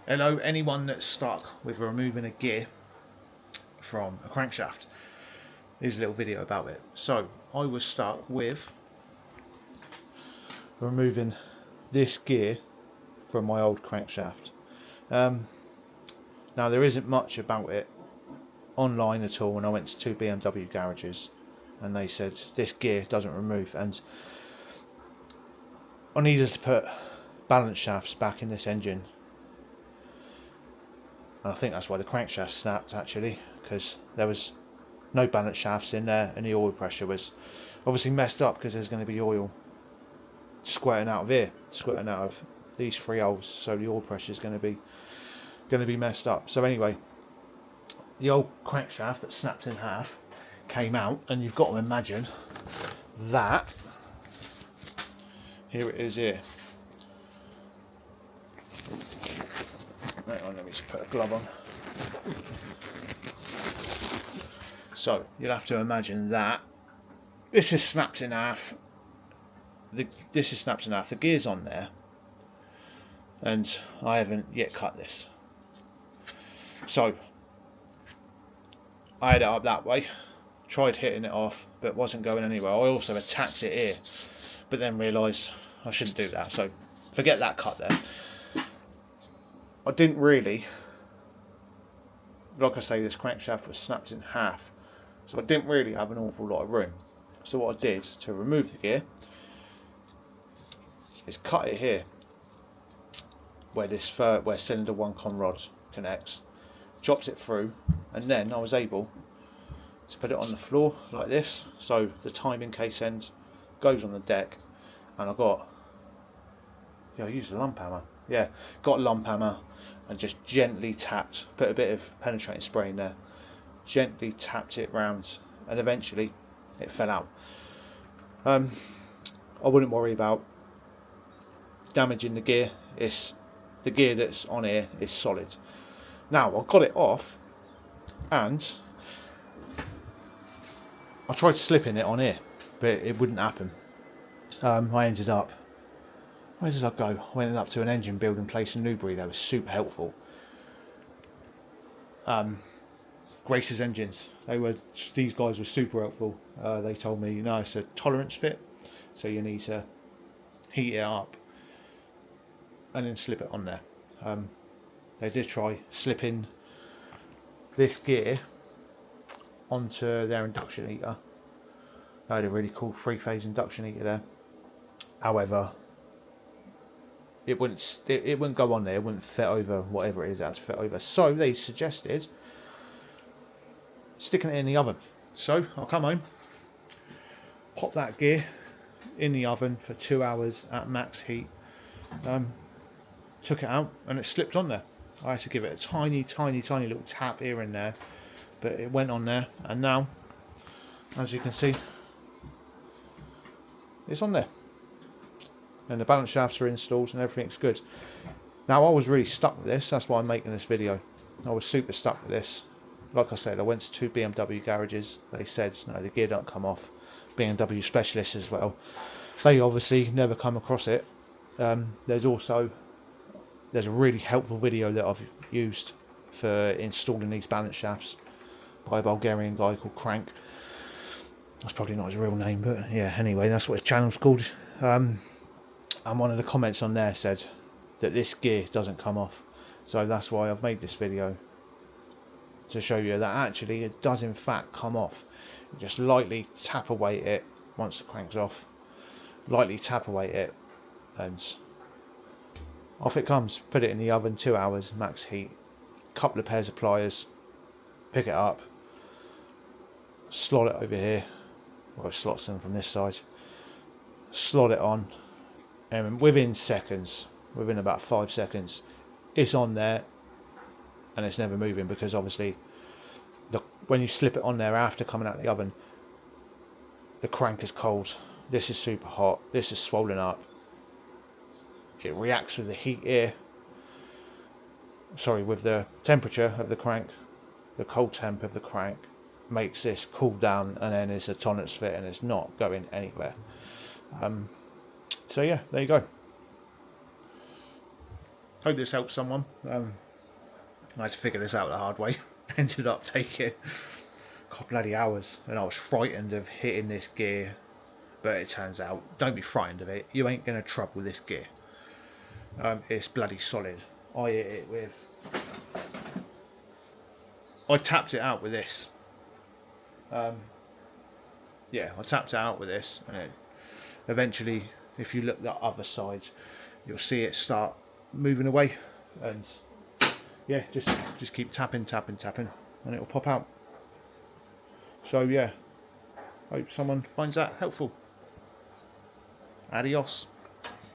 Hello, anyone that's stuck with removing a gear from a crankshaft. Here's a little video about it. So, I was stuck with removing this gear from my old crankshaft. Now, there isn't much about it online at all when I went to two BMW garages and they said this gear doesn't remove, and I needed to put balance shafts back in this engine. And I think that's why the crankshaft snapped, actually, because there was no balance shafts in there and the oil pressure was obviously messed up because there's going to be oil squirting out of here, squirting out of these three holes, so the oil pressure is going to be messed up. So anyway, the old crankshaft that snapped in half came out, and you've got to imagine that. Here it is here. Hang on, let me just put a glove on. So you'll have to imagine that this is snapped in half. This is snapped in half. The gear's on there, and I haven't yet cut this. So I had it up that way, tried hitting it off, but it wasn't going anywhere. I also attacked it here, but then realised I shouldn't do that. So forget that cut there. I didn't really, like I say, this crankshaft was snapped in half, so I didn't really have an awful lot of room. So what I did to remove the gear is cut it here, where cylinder 1 con rod connects, chopped it through, and then I was able to put it on the floor like this, so the timing case end goes on the deck, and I used a lump hammer. Yeah, got a lump hammer and just gently tapped, put a bit of penetrating spray in there, gently tapped it round, and eventually it fell out. I wouldn't worry about damaging the gear. The gear that's on here is solid. Now I got it off, and I tried slipping it on here, but it wouldn't happen. Where did I go? I went up to an engine building place in Newbury. They were super helpful. Grace's Engines. These guys were super helpful. They told me, it's a tolerance fit, so you need to heat it up and then slip it on there. They did try slipping this gear onto their induction heater. They had a really cool 3-phase induction heater there. However, it wouldn't go on there. It wouldn't fit over whatever it is it had to fit over. So they suggested sticking it in the oven. So I'll come home, pop that gear in the oven for 2 hours at max heat. Took it out and it slipped on there. I had to give it a tiny little tap here and there, but it went on there, and now, as you can see, it's on there. And the balance shafts are installed and everything's good. Now I was really stuck with this, that's why I'm making this video. I was super stuck with this. Like I said, I went to two BMW garages. They said no, the gear don't come off. BMW specialists as well. They obviously never come across it. There's a really helpful video that I've used for installing these balance shafts by a Bulgarian guy called Crank. That's probably not his real name, but yeah, anyway, that's what his channel's called. And one of the comments on there said that this gear doesn't come off, so that's why I've made this video, to show you that actually it does in fact come off. You just lightly tap away at it once the crank's off, lightly tap away at it, and off it comes. Put it in the oven, 2 hours max heat, couple of pairs of pliers, pick it up, slot it over here, well, it slots them from this side, slot it on, and within about 5 seconds, it's on there and it's never moving, because obviously when you slip it on there after coming out of the oven, the crank is cold, this is super hot, this is swollen up, it reacts with the heat here, with the temperature of the crank, the cold temp of the crank makes this cool down, and then it's a tolerance fit and it's not going anywhere. So yeah, there you go. Hope this helps someone. I had to figure this out the hard way. Ended up taking bloody hours, and I was frightened of hitting this gear, but it turns out, don't be frightened of it, you ain't going to trouble this gear. It's bloody solid. I hit it with, I tapped it out with this. Yeah, I tapped it out with this, and it, eventually, if you look the other side, you'll see it start moving away, and yeah, just keep tapping, and it'll pop out. So yeah, hope someone finds that helpful. Adios.